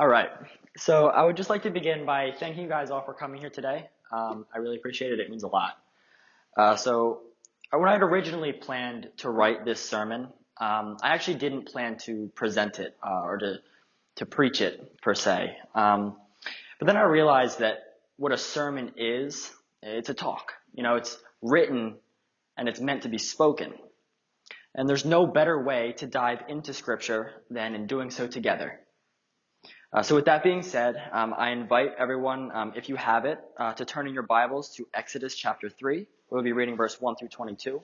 All right. So I would just like to begin by thanking you guys all for coming here today. I really appreciate it. It means a lot. So when I had originally planned to write this sermon, I actually didn't plan to present it or to preach it per se. But then I realized that what a sermon is, it's a talk. It's written and it's meant to be spoken. And there's no better way to dive into Scripture than in doing so together. So with that being said, I invite everyone, if you have it, to turn in your Bibles to Exodus chapter 3. We'll be reading verse 1 through 22.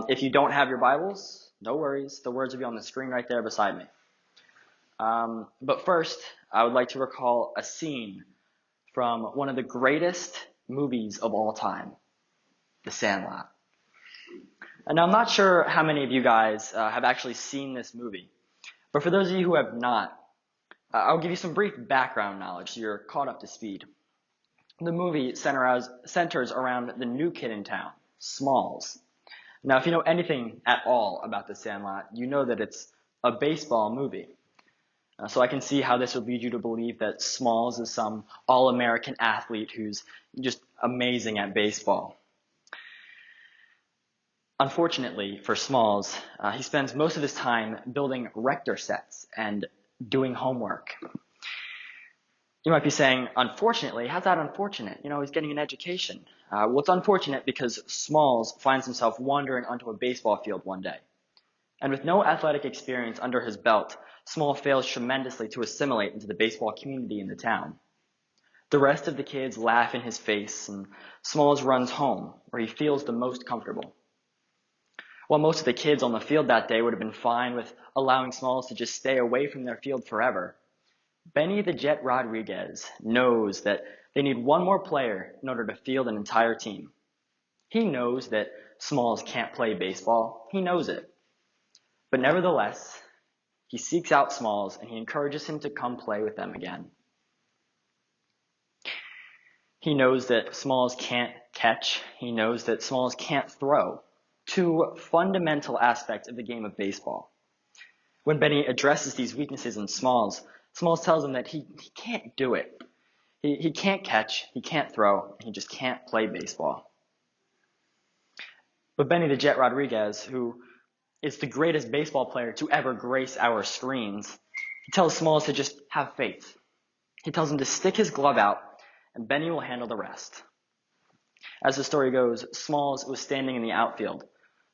If you don't have your Bibles, no worries. The words will be on the screen right there beside me. But first, I would like to recall a scene from one of the greatest movies of all time, The Sandlot. And I'm not sure how many of you guys have actually seen this movie. But for those of you who have not, I'll give you some brief background knowledge so you're caught up to speed. The movie centers around the new kid in town, Smalls. Now, if you know anything at all about The Sandlot, you know that it's a baseball movie. So I can see how this would lead you to believe that Smalls is some all-American athlete who's just amazing at baseball. Unfortunately for Smalls, he spends most of his time building Rector sets and doing homework. You might be saying, unfortunately, how's that unfortunate? He's getting an education. Well, it's unfortunate because Smalls finds himself wandering onto a baseball field one day. And with no athletic experience under his belt, Smalls fails tremendously to assimilate into the baseball community in the town. The rest of the kids laugh in his face, and Smalls runs home, where he feels the most comfortable. While most of the kids on the field that day would have been fine with allowing Smalls to just stay away from their field forever, Benny the Jet Rodriguez knows that they need one more player in order to field an entire team. He knows that Smalls can't play baseball. He knows it. But nevertheless, he seeks out Smalls and he encourages him to come play with them again. He knows that Smalls can't catch. He knows that Smalls can't throw. Two fundamental aspects of the game of baseball. When Benny addresses these weaknesses in Smalls, Smalls tells him that he can't do it. He can't catch, he can't throw, he just can't play baseball. But Benny the Jet Rodriguez, who is the greatest baseball player to ever grace our screens, he tells Smalls to just have faith. He tells him to stick his glove out, and Benny will handle the rest. As the story goes, Smalls was standing in the outfield,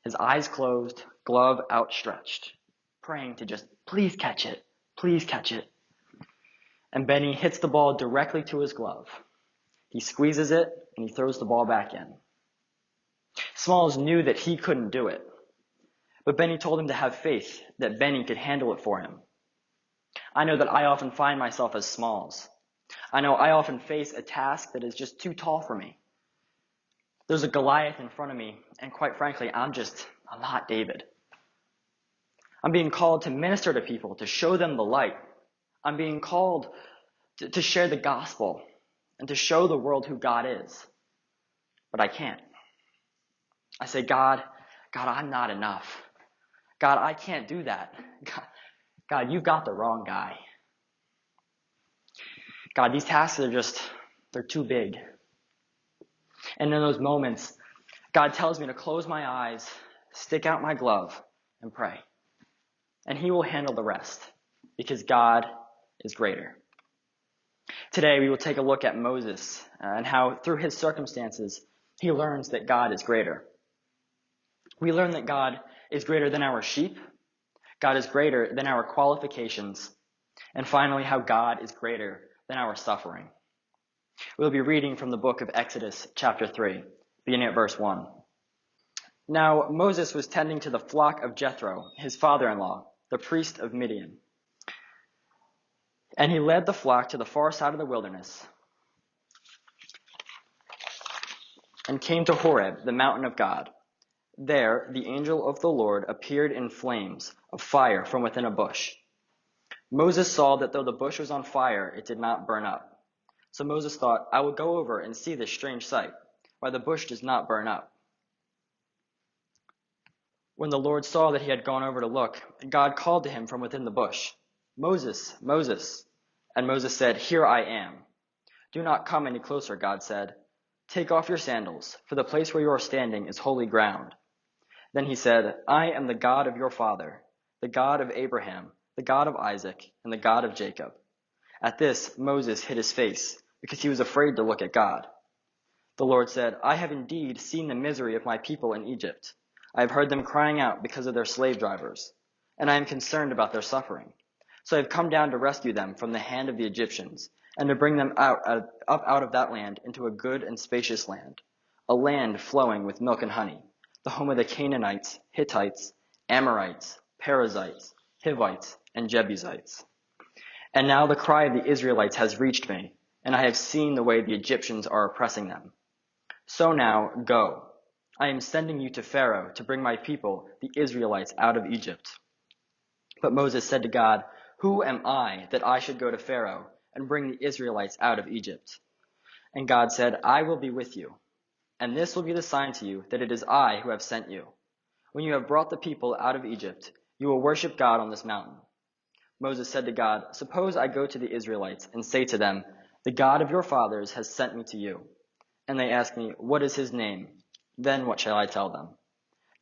his eyes closed, glove outstretched, praying to just, please catch it, please catch it. And Benny hits the ball directly to his glove. He squeezes it, and he throws the ball back in. Smalls knew that he couldn't do it, but Benny told him to have faith that Benny could handle it for him. I know that I often find myself as Smalls. I know I often face a task that is just too tall for me. There's a Goliath in front of me, and quite frankly, I'm not David. I'm being called to minister to people, to show them the light. I'm being called to share the gospel and to show the world who God is. But I can't. I say, God, I'm not enough. God, I can't do that. God, you've got the wrong guy. God, these tasks they're too big. And in those moments, God tells me to close my eyes, stick out my glove, and pray. And he will handle the rest, because God is greater. Today, we will take a look at Moses and how, through his circumstances, he learns that God is greater. We learn that God is greater than our sheep, God is greater than our qualifications, and finally, how God is greater than our suffering. We'll be reading from the book of Exodus, chapter 3, beginning at verse 1. Now, Moses was tending to the flock of Jethro, his father-in-law, the priest of Midian. And he led the flock to the far side of the wilderness and came to Horeb, the mountain of God. There, the angel of the Lord appeared in flames of fire from within a bush. Moses saw that though the bush was on fire, it did not burn up. So Moses thought, I will go over and see this strange sight, why the bush does not burn up. When the Lord saw that he had gone over to look, God called to him from within the bush, Moses, Moses. And Moses said, "Here I am." "Do not come any closer," God said. "Take off your sandals, for the place where you are standing is holy ground." Then he said, "I am the God of your father, the God of Abraham, the God of Isaac, and the God of Jacob." At this, Moses hid his face, because he was afraid to look at God. The Lord said, "I have indeed seen the misery of my people in Egypt. I have heard them crying out because of their slave drivers, and I am concerned about their suffering. So I have come down to rescue them from the hand of the Egyptians, and to bring them up out of that land into a good and spacious land, a land flowing with milk and honey, the home of the Canaanites, Hittites, Amorites, Perizzites, Hivites, and Jebusites. And now the cry of the Israelites has reached me, and I have seen the way the Egyptians are oppressing them. So now, go. I am sending you to Pharaoh to bring my people, the Israelites, out of Egypt." But Moses said to God, "Who am I that I should go to Pharaoh and bring the Israelites out of Egypt?" And God said, "I will be with you, and this will be the sign to you that it is I who have sent you. When you have brought the people out of Egypt, you will worship God on this mountain." Moses said to God, "Suppose I go to the Israelites and say to them, 'The God of your fathers has sent me to you.' And they ask me, 'What is his name?' Then what shall I tell them?"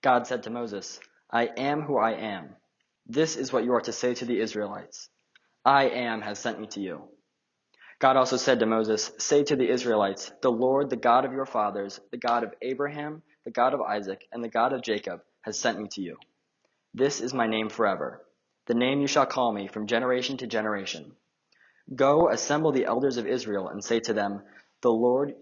God said to Moses, "I am who I am. This is what you are to say to the Israelites. 'I am has sent me to you.'" God also said to Moses, "Say to the Israelites, 'The Lord, the God of your fathers, the God of Abraham, the God of Isaac, and the God of Jacob, has sent me to you. This is my name forever, the name you shall call me from generation to generation. Go, assemble the elders of Israel, and say to them, the Lord,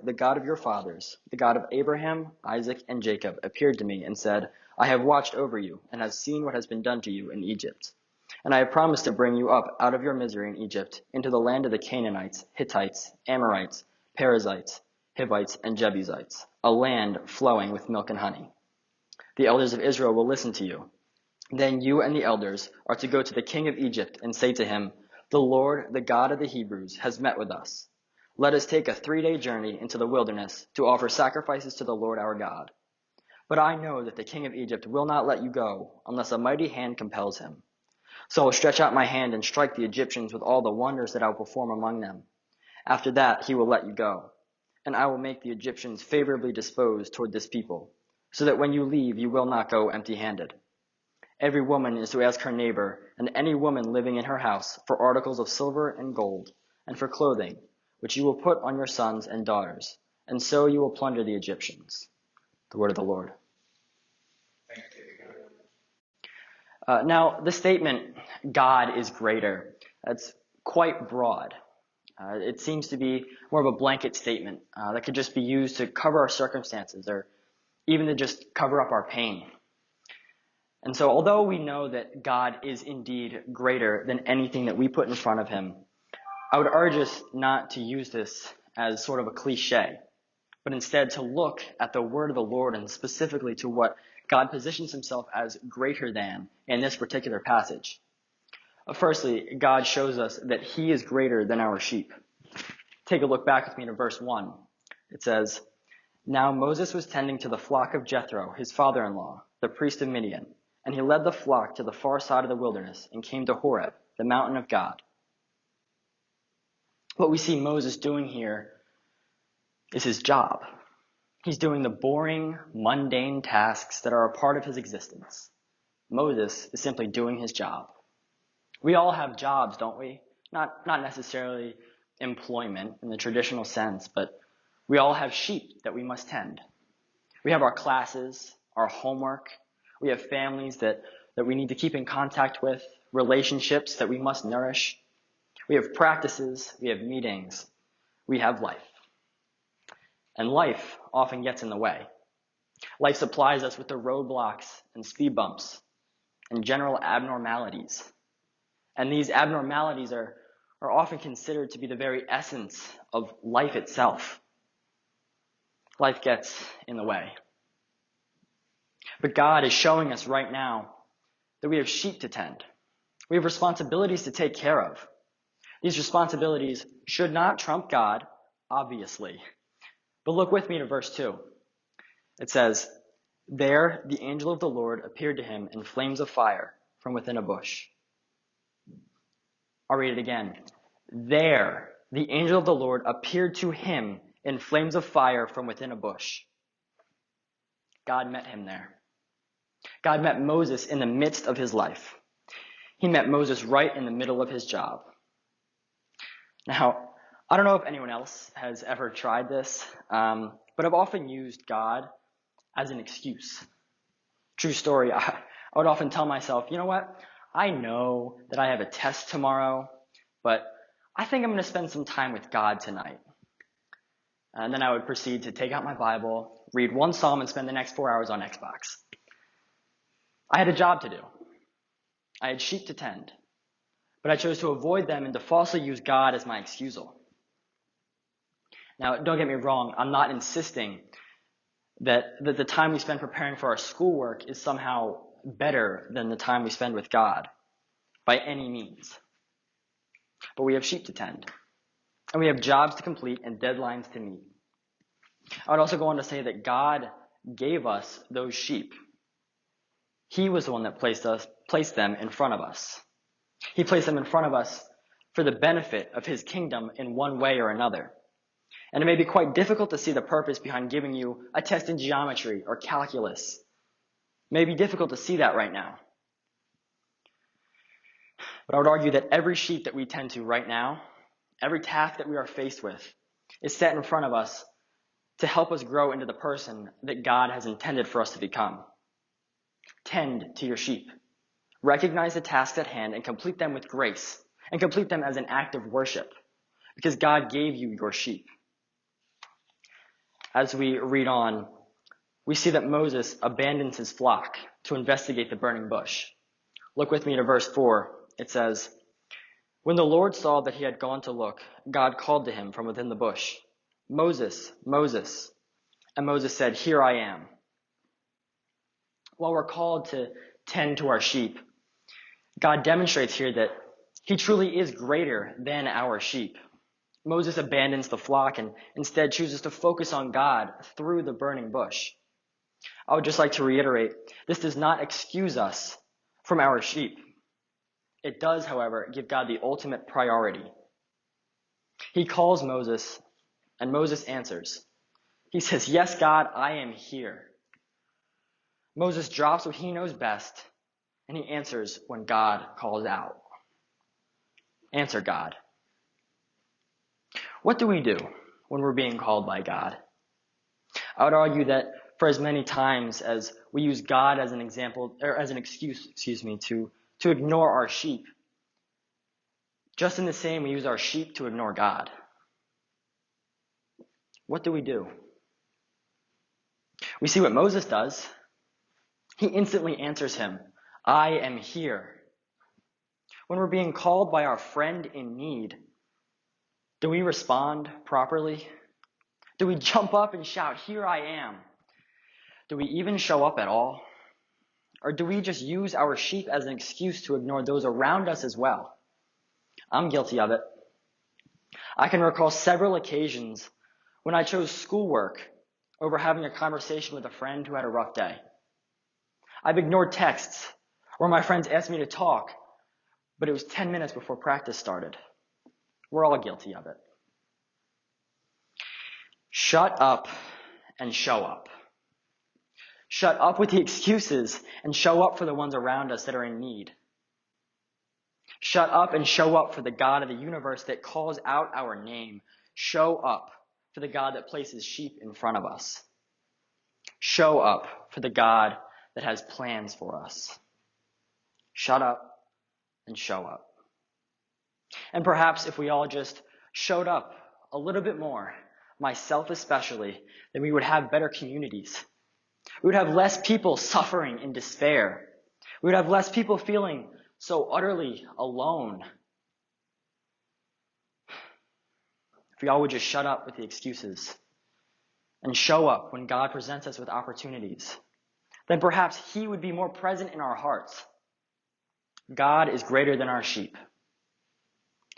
the God of your fathers, the God of Abraham, Isaac, and Jacob, appeared to me and said, I have watched over you and have seen what has been done to you in Egypt. And I have promised to bring you up out of your misery in Egypt into the land of the Canaanites, Hittites, Amorites, Perizzites, Hivites, and Jebusites, a land flowing with milk and honey. The elders of Israel will listen to you. Then you and the elders are to go to the king of Egypt and say to him, the Lord, the God of the Hebrews, has met with us. Let us take a 3-day journey into the wilderness to offer sacrifices to the Lord our God. But I know that the king of Egypt will not let you go unless a mighty hand compels him. So I will stretch out my hand and strike the Egyptians with all the wonders that I will perform among them. After that he will let you go. And I will make the Egyptians favorably disposed toward this people, so that when you leave you will not go empty-handed. Every woman is to ask her neighbor, and any woman living in her house, for articles of silver and gold, and for clothing, which you will put on your sons and daughters, and so you will plunder the Egyptians. The word of the Lord. Now, the statement, God is greater, that's quite broad. It seems to be more of a blanket statement that could just be used to cover our circumstances or even to just cover up our pain. And so although we know that God is indeed greater than anything that we put in front of him, I would urge us not to use this as sort of a cliche, but instead to look at the word of the Lord and specifically to what God positions himself as greater than in this particular passage. Firstly, God shows us that he is greater than our sheep. Take a look back with me to verse 1. It says, Now Moses was tending to the flock of Jethro, his father-in-law, the priest of Midian, and he led the flock to the far side of the wilderness and came to Horeb, the mountain of God. What we see Moses doing here is his job. He's doing the boring, mundane tasks that are a part of his existence. Moses is simply doing his job. We all have jobs, don't we? Not necessarily employment in the traditional sense, but we all have sheep that we must tend. We have our classes, our homework. We have families that we need to keep in contact with, relationships that we must nourish. We have practices, we have meetings, we have life. And life often gets in the way. Life supplies us with the roadblocks and speed bumps and general abnormalities. And these abnormalities are often considered to be the very essence of life itself. Life gets in the way. But God is showing us right now that we have sheep to tend. We have responsibilities to take care of. These responsibilities should not trump God, obviously. But look with me to verse 2. It says, There the angel of the Lord appeared to him in flames of fire from within a bush. I'll read it again. There, the angel of the Lord appeared to him in flames of fire from within a bush. God met him there. God met Moses in the midst of his life. He met Moses right in the middle of his job. Now, I don't know if anyone else has ever tried this, but I've often used God as an excuse. True story, I would often tell myself, you know what? I know that I have a test tomorrow, but I think I'm going to spend some time with God tonight. And then I would proceed to take out my Bible, read one psalm, and spend the next 4 hours on Xbox. I had a job to do. I had sheep to tend. But I chose to avoid them and to falsely use God as my excusal. Now, don't get me wrong. I'm not insisting that the time we spend preparing for our schoolwork is somehow better than the time we spend with God, by any means. But we have sheep to tend. And we have jobs to complete and deadlines to meet. I would also go on to say that God gave us those sheep. He was the one that placed them in front of us. He placed them in front of us for the benefit of his kingdom in one way or another. And it may be quite difficult to see the purpose behind giving you a test in geometry or calculus. It may be difficult to see that right now. But I would argue that every sheep that we tend to right now, every task that we are faced with, is set in front of us to help us grow into the person that God has intended for us to become. Tend to your sheep. Recognize the tasks at hand and complete them with grace, and complete them as an act of worship, because God gave you your sheep. As we read on, we see that Moses abandons his flock to investigate the burning bush. Look with me to verse 4. It says, "When the Lord saw that he had gone to look, God called to him from within the bush, 'Moses, Moses.' And Moses said, 'Here I am.'" While we're called to tend to our sheep, God demonstrates here that he truly is greater than our sheep. Moses abandons the flock and instead chooses to focus on God through the burning bush. I would just like to reiterate, this does not excuse us from our sheep. It does, however, give God the ultimate priority. He calls Moses, and Moses answers. He says, "Yes, God, I am here." Moses drops what he knows best, and he answers when God calls out. Answer God. What do we do when we're being called by God? I would argue that for as many times as we use God as an example, or as an excuse, to ignore our sheep, just in the same we use our sheep to ignore God. What do? We see what Moses does. He instantly answers him, "I am here." When we're being called by our friend in need, do we respond properly? Do we jump up and shout, "Here I am"? Do we even show up at all? Or do we just use our sheep as an excuse to ignore those around us as well? I'm guilty of it. I can recall several occasions when I chose schoolwork over having a conversation with a friend who had a rough day. I've ignored texts where my friends asked me to talk, but it was 10 minutes before practice started. We're all guilty of it. Shut up and show up. Shut up with the excuses and show up for the ones around us that are in need. Shut up and show up for the God of the universe that calls out our name. Show up for the God that places sheep in front of us. Show up for the God that has plans for us. Shut up and show up. And perhaps if we all just showed up a little bit more, myself especially, then we would have better communities. We would have less people suffering in despair. We would have less people feeling so utterly alone. If we all would just shut up with the excuses and show up when God presents us with opportunities, then perhaps he would be more present in our hearts. God is greater than our sheep.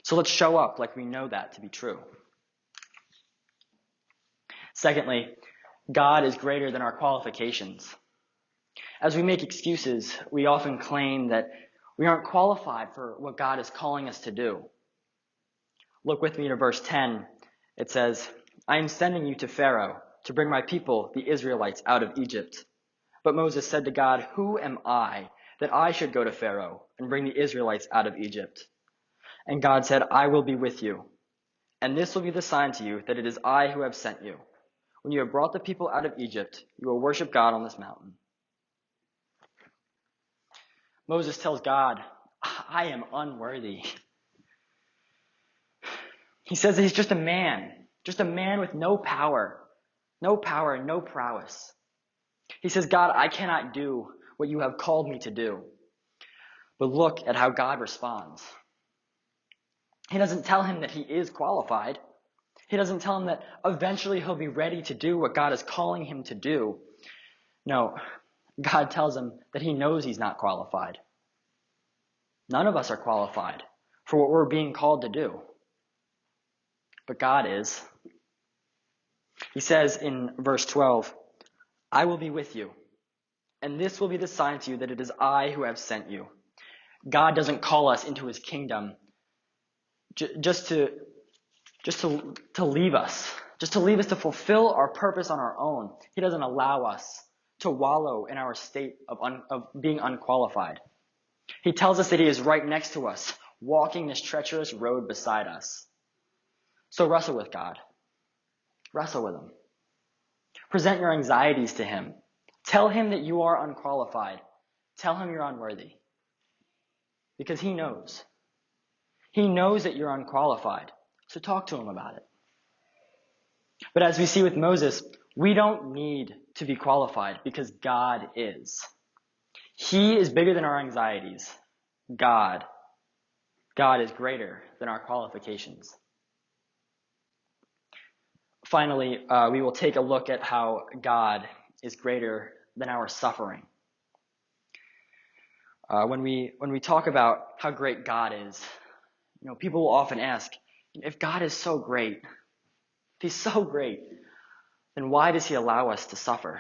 So let's show up like we know that to be true. Secondly, God is greater than our qualifications. As we make excuses, we often claim that We aren't qualified for what God is calling us to do. Look with me to verse 10. It says, I am sending you to Pharaoh to bring my people, the Israelites, out of Egypt. But Moses said to God, who am I that I should go to Pharaoh and bring the Israelites out of Egypt? And God said, I will be with you. And this will be the sign to you that it is I who have sent you. When you have brought the people out of Egypt, you will worship God on this mountain. Moses tells God, I am unworthy. He says that he's just a man with no power and no prowess. He says, God, I cannot do what you have called me to do. But look at how God responds. He doesn't tell him that he is qualified. He doesn't tell him that eventually he'll be ready to do what God is calling him to do. No, God tells him that he knows he's not qualified. None of us are qualified for what we're being called to do. But God is. He says in verse 12, I will be with you, and this will be the sign to you that it is I who have sent you. God doesn't call us into his kingdom just to leave us, to fulfill our purpose on our own. He doesn't allow us to wallow in our state of being unqualified. He tells us that he is right next to us, walking this treacherous road beside us. So wrestle with God. Wrestle with him. Present your anxieties to him. Tell him that you are unqualified. Tell him you're unworthy. Because he knows. He knows that you're unqualified. So talk to him about it. But as we see with Moses, we don't need to be qualified because God is. He is bigger than our anxieties. God is greater than our qualifications. Finally, we will take a look at how God is greater than our suffering. When we talk about how great God is, people will often ask, if God is so great, if he's so great, then why does he allow us to suffer?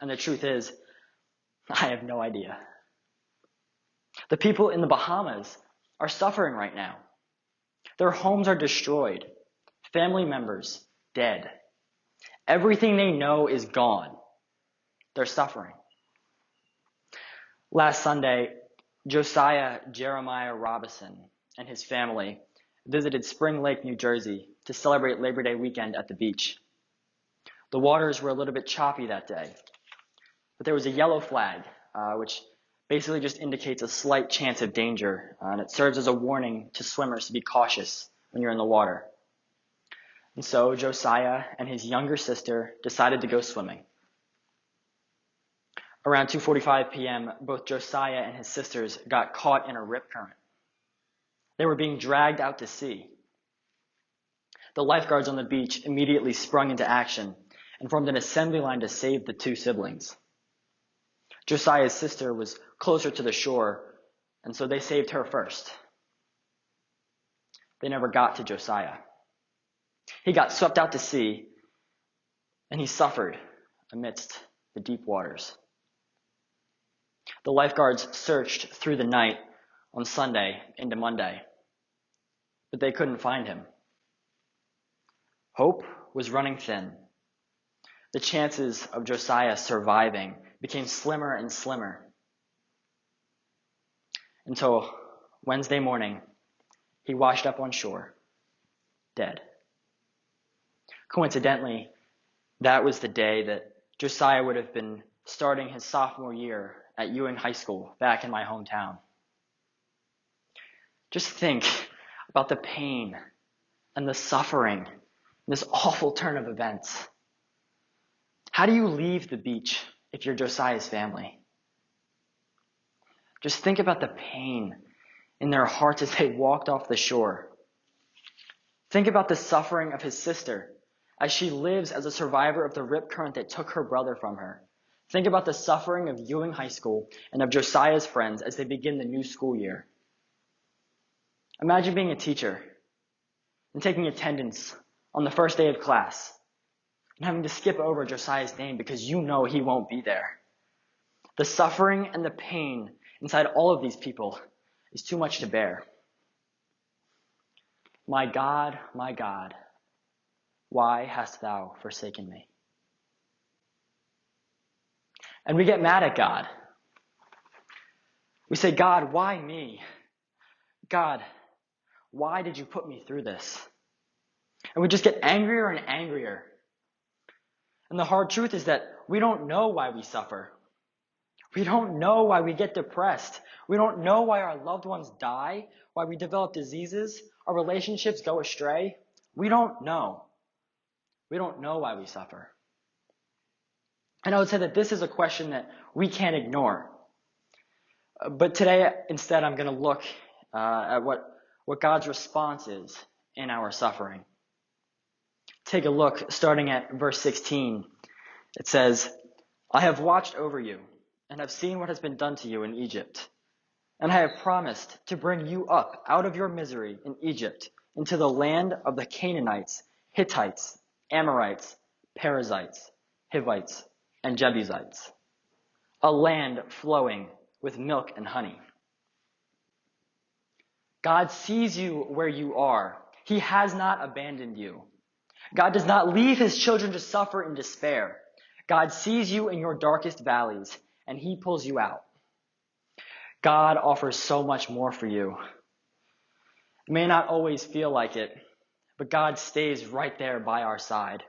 And the truth is, I have no idea. The people in the Bahamas are suffering right now. Their homes are destroyed. Family members dead. Everything they know is gone. They're suffering. Last Sunday, Josiah Jeremiah Robison and his family visited Spring Lake, New Jersey to celebrate Labor Day weekend at the beach. The waters were a little bit choppy that day, but there was a yellow flag, which basically just indicates a slight chance of danger, and it serves as a warning to swimmers to be cautious when you're in the water. And so Josiah and his younger sister decided to go swimming. Around 2:45 p.m., both Josiah and his sisters got caught in a rip current. They were being dragged out to sea. The lifeguards on the beach immediately sprung into action and formed an assembly line to save the two siblings. Josiah's sister was closer to the shore, and so they saved her first. They never got to Josiah. He got swept out to sea, and he suffered amidst the deep waters. The lifeguards searched through the night on Sunday into Monday, but they couldn't find him. Hope was running thin. The chances of Josiah surviving became slimmer and slimmer until Wednesday morning, he washed up on shore, dead. Coincidentally, that was the day that Josiah would have been starting his sophomore year at Ewing High School back in my hometown. Just think about the pain and the suffering, this awful turn of events. How do you leave the beach if you're Josiah's family? Just think about the pain in their hearts as they walked off the shore. Think about the suffering of his sister as she lives as a survivor of the rip current that took her brother from her. Think about the suffering of Ewing High School and of Josiah's friends as they begin the new school year. Imagine being a teacher and taking attendance on the first day of class and having to skip over Josiah's name because you know he won't be there. The suffering and the pain inside all of these people is too much to bear. My God, why hast thou forsaken me? And we get mad at God. We say, God, why me? God, why did you put me through this? And we just get angrier and angrier. And the hard truth is that we don't know why we suffer. We don't know why we get depressed. We don't know why our loved ones die, why we develop diseases, our relationships go astray. We don't know. We don't know why we suffer. And I would say that this is a question that we can't ignore. But today, instead, I'm going to look at what God's response is in our suffering. Take a look, starting at verse 16. It says, I have watched over you and have seen what has been done to you in Egypt. And I have promised to bring you up out of your misery in Egypt into the land of the Canaanites, Hittites, Amorites, Perizzites, Hivites, and Jebusites, a land flowing with milk and honey. God sees you where you are. He has not abandoned you. God does not leave his children to suffer in despair. God sees you in your darkest valleys, and he pulls you out. God offers so much more for you. It may not always feel like it, but God stays right there by our side.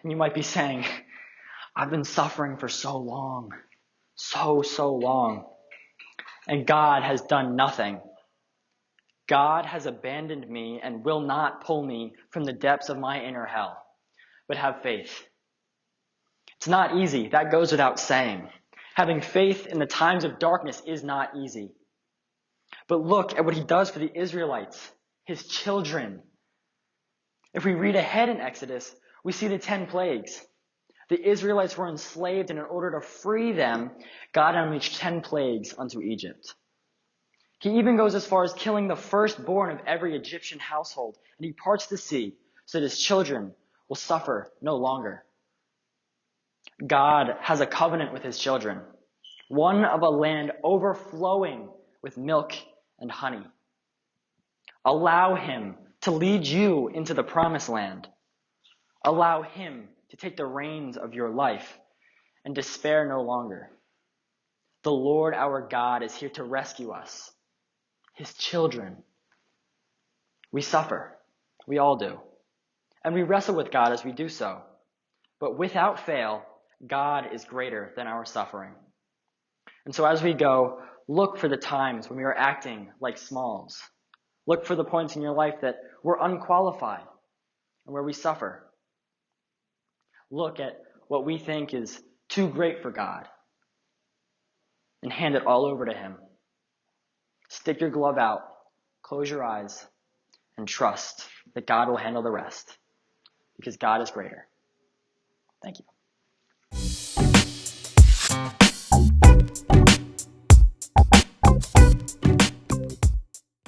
And you might be saying, I've been suffering for so long, so long, and God has done nothing. God has abandoned me and will not pull me from the depths of my inner hell. But have faith. It's not easy. That goes without saying. Having faith in the times of darkness is not easy. But look at what he does for the Israelites, his children. If we read ahead in Exodus, we see the 10 plagues. The Israelites were enslaved, and in order to free them, God unleashed 10 plagues unto Egypt. He even goes as far as killing the firstborn of every Egyptian household, and he parts the sea so that his children will suffer no longer. God has a covenant with his children, one of a land overflowing with milk and honey. Allow him to lead you into the promised land. Allow him to take the reins of your life and despair no longer. The Lord our God is here to rescue us, his children. We suffer. We all do. And we wrestle with God as we do so. But without fail, God is greater than our suffering. And so as we go, look for the times when we are acting like Smalls. Look for the points in your life that we're unqualified and where we suffer. Look at what we think is too great for God and hand it all over to him. Stick your glove out, close your eyes, and trust that God will handle the rest because God is greater. Thank you.